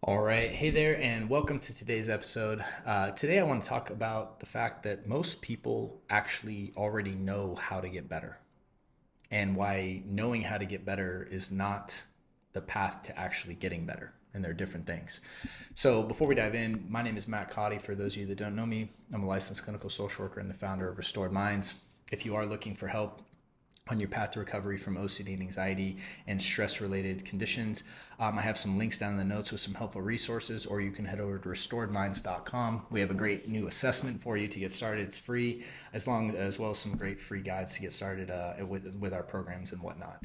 All right. Hey there, and welcome to today's episode. Today, I want to talk about the fact that most people actually already know how to get better, and why knowing how to get better is not the path to actually getting better. And they're different things. So, before we dive in, my name is Matt Codde. For those of you that don't know me, I'm a licensed clinical social worker and the founder of Restored Minds. If you are looking for help on your path to recovery from OCD and anxiety and stress related conditions. I have some links down in the notes with some helpful resources, or you can head over to restoredminds.com. We have a great new assessment for you to get started. It's free, as well as some great free guides to get started with our programs and whatnot.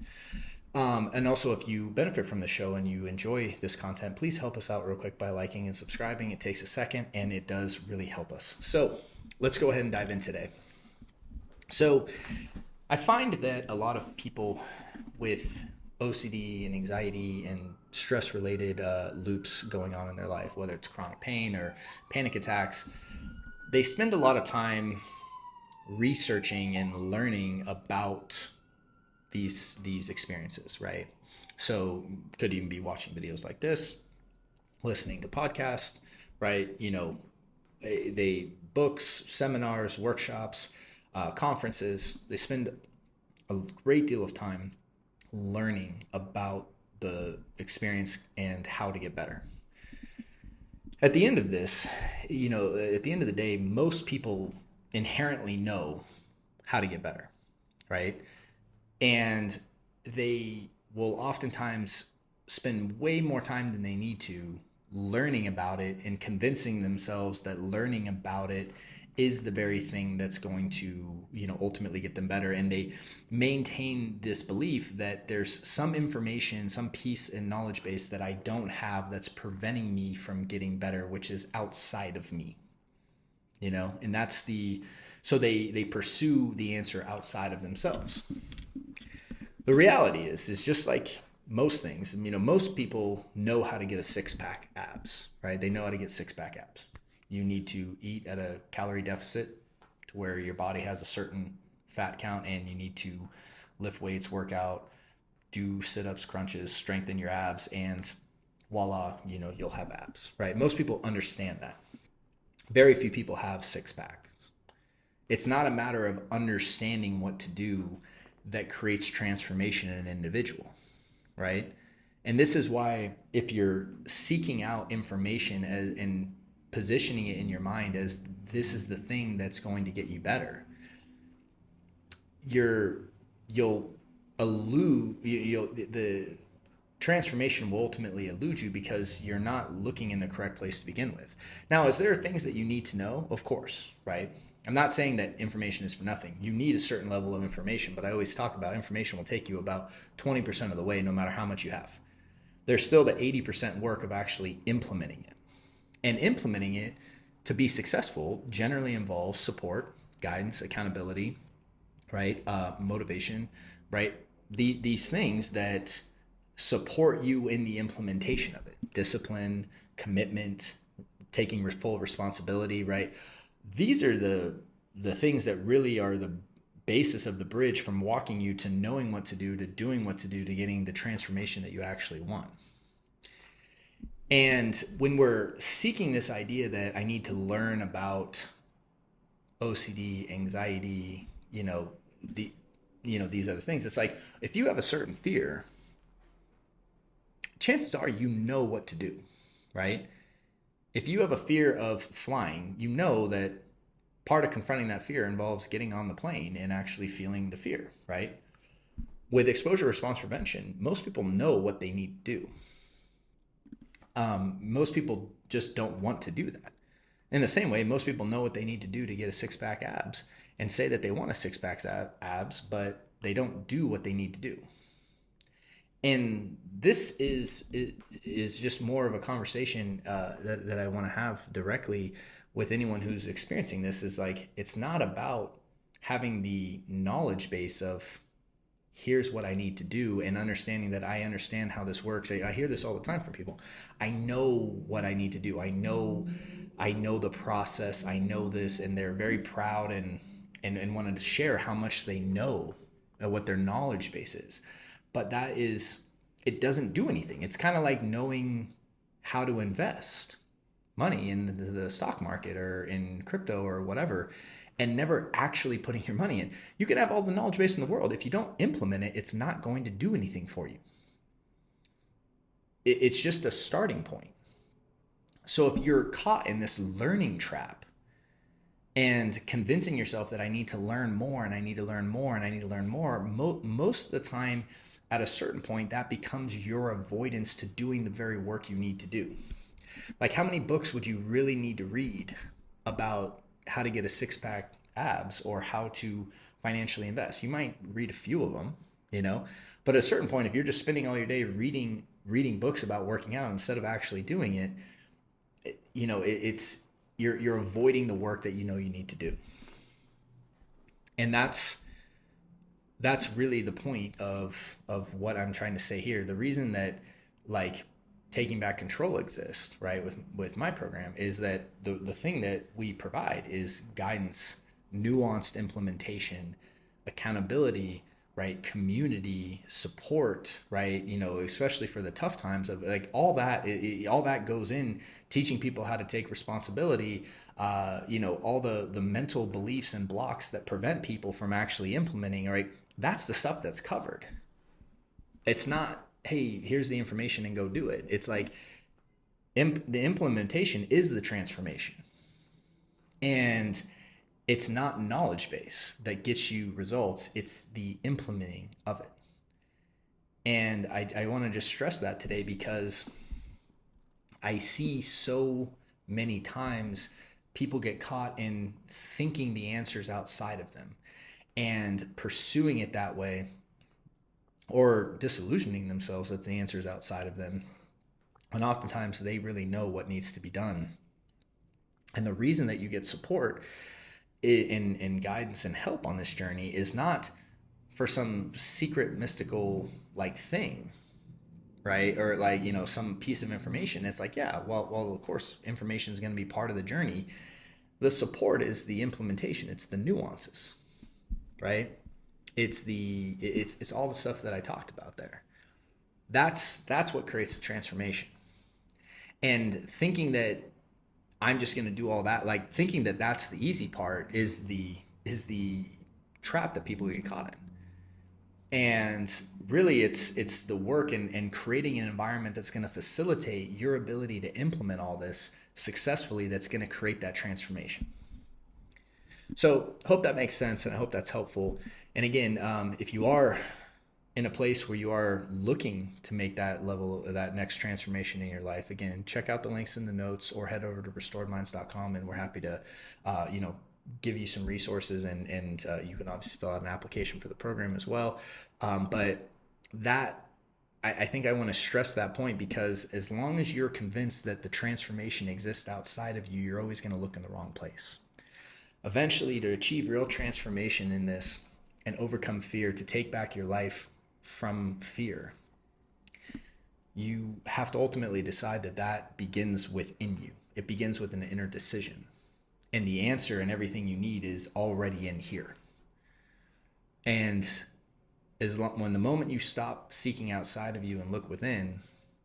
And also, if you benefit from the show and you enjoy this content, please help us out real quick by liking and subscribing. It takes a second and it does really help us. So let's go ahead and dive in today. So I find that a lot of people with OCD and anxiety and stress related loops going on in their life, whether it's chronic pain or panic attacks, they spend a lot of time researching and learning about these experiences, right? So could even be watching videos like this, listening to podcasts, right? They books, seminars, workshops, conferences. They spend a great deal of time learning about the experience and how to get better. At the end of this, at the end of the day, most people inherently know how to get better, right? And they will oftentimes spend way more time than they need to learning about it and convincing themselves that learning about it is the very thing that's going to, ultimately get them better. And they maintain this belief that there's some information, some piece in knowledge base that I don't have that's preventing me from getting better, which is outside of me, and so they pursue the answer outside of themselves. The reality is just like most things, most people know how to get a six-pack abs, right? They know how to get six-pack abs. You need to eat at a calorie deficit to where your body has a certain fat count, and you need to lift weights, work out, do sit-ups, crunches, strengthen your abs, and voila, you'll have abs, right? Most people understand that. Very few people have six-packs. It's not a matter of understanding what to do that creates transformation in an individual, right? And this is why if you're seeking out information and positioning it in your mind as this is the thing that's going to get you better, the transformation will ultimately elude you because you're not looking in the correct place to begin with. Now, is there things that you need to know? Of course, right? I'm not saying that information is for nothing. You need a certain level of information, but I always talk about information will take you about 20% of the way, no matter how much you have. There's still the 80% work of actually implementing it. And implementing it to be successful generally involves support, guidance, accountability, right? Motivation, right? These things that support you in the implementation of it. Discipline, commitment, taking full responsibility, right? These are the things that really are the basis of the bridge from walking you to knowing what to do, to doing what to do, to getting the transformation that you actually want. And when we're seeking this idea that I need to learn about OCD, anxiety, these other things, it's like if you have a certain fear, chances are you know what to do, right? If you have a fear of flying, you know that part of confronting that fear involves getting on the plane and actually feeling the fear, right? With exposure response prevention, most people know what they need to do. Most people just don't want to do that. In the same way, most people know what they need to do to get a six-pack abs and say that they want a six-pack abs, but they don't do what they need to do. And this is just more of a conversation that I want to have directly with anyone who's experiencing this. Is like, it's not about having the knowledge base of here's what I need to do and understanding that I understand how this works. I hear this all the time from people. I know what I need to do. I know the process. I know this, and they're very proud and wanted to share how much they know, what their knowledge base is. But it doesn't do anything. It's kind of like knowing how to invest money in the stock market or in crypto or whatever, and never actually putting your money in. You can have all the knowledge base in the world. If you don't implement it, it's not going to do anything for you. It's just a starting point. So if you're caught in this learning trap and convincing yourself that I need to learn more and I need to learn more and I need to learn more, most of the time at a certain point, that becomes your avoidance to doing the very work you need to do. Like, how many books would you really need to read about how to get a six-pack abs or how to financially invest? You might read a few of them, but at a certain point, if you're just spending all your day reading books about working out instead of actually doing it, it's you're avoiding the work that you need to do. And that's really the point of what I'm trying to say here. The reason that taking back control exists, right, with my program, is that the thing that we provide is guidance, nuanced implementation, accountability, right, community support, right, especially for the tough times of all that goes in teaching people how to take responsibility, all the mental beliefs and blocks that prevent people from actually implementing, right? That's the stuff that's covered. It's not, hey, here's the information and go do it. It's like the implementation is the transformation. And it's not knowledge base that gets you results. It's the implementing of it. And I want to just stress that today, because I see so many times people get caught in thinking the answer's outside of them and pursuing it that way, or disillusioning themselves that the answer's outside of them. And oftentimes they really know what needs to be done. And the reason that you get support in guidance and help on this journey is not for some secret mystical thing, right? Or some piece of information. It's well, of course, information is going to be part of the journey. The support is the implementation. It's the nuances, right? It's all the stuff that I talked about there. That's what creates a transformation. And thinking that I'm just going to do all that, thinking that that's the easy part, is the trap that people get caught in. And really it's the work and creating an environment that's going to facilitate your ability to implement all this successfully, that's going to create that transformation. So hope that makes sense, and I hope that's helpful. And again, if you are in a place where you are looking to make that level, that next transformation in your life, again, check out the links in the notes or head over to restoredminds.com, and we're happy to, give you some resources, and you can obviously fill out an application for the program as well. But that, I think I want to stress that point, because as long as you're convinced that the transformation exists outside of you, you're always going to look in the wrong place. Eventually, to achieve real transformation in this and overcome fear, to take back your life from fear, you have to ultimately decide that begins within you. It begins with an inner decision. And the answer and everything you need is already in here. And when the moment you stop seeking outside of you and look within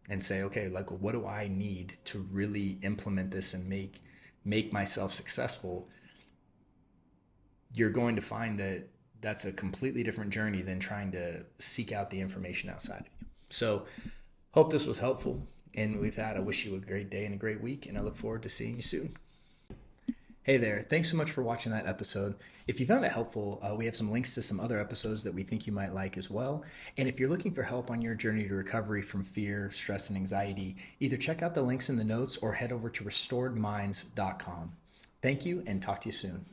and say, okay, what do I need to really implement this and make myself successful, you're going to find that that's a completely different journey than trying to seek out the information outside of you. So hope this was helpful. And with that, I wish you a great day and a great week, and I look forward to seeing you soon. Hey there, thanks so much for watching that episode. If you found it helpful, we have some links to some other episodes that we think you might like as well. And if you're looking for help on your journey to recovery from fear, stress, and anxiety, either check out the links in the notes or head over to restoredminds.com. Thank you, and talk to you soon.